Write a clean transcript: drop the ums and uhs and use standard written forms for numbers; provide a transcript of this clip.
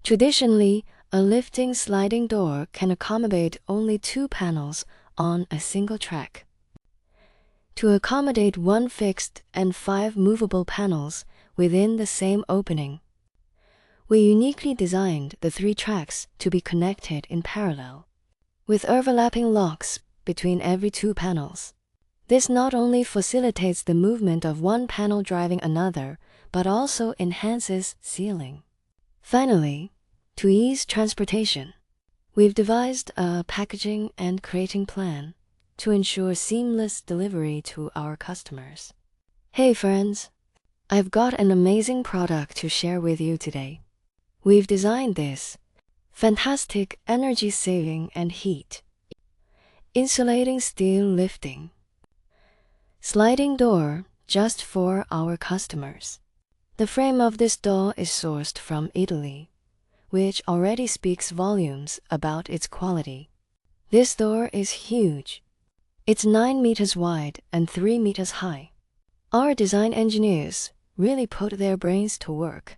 Traditionally, a lifting sliding door can accommodate only 2 panels on a single track. To accommodate 1 fixed and 5 movable panels within the same opening, we uniquely designed the 3 tracks to be connected in parallel, with overlapping locks between every 2 panels. This not only facilitates the movement of one panel driving another, but also enhances sealing. Finally, to ease transportation, we've devised a packaging and crating plan to ensure seamless delivery to our customers. Hey friends, I've got an amazing product to share with you today. We've designed this fantastic energy-saving and heat-insulating steel lifting sliding door just for our customers. The frame of this door is sourced from Italy, which already speaks volumes about its quality. This door is huge. It's 9 meters wide and 3 meters high. Our design engineers really put their brains to work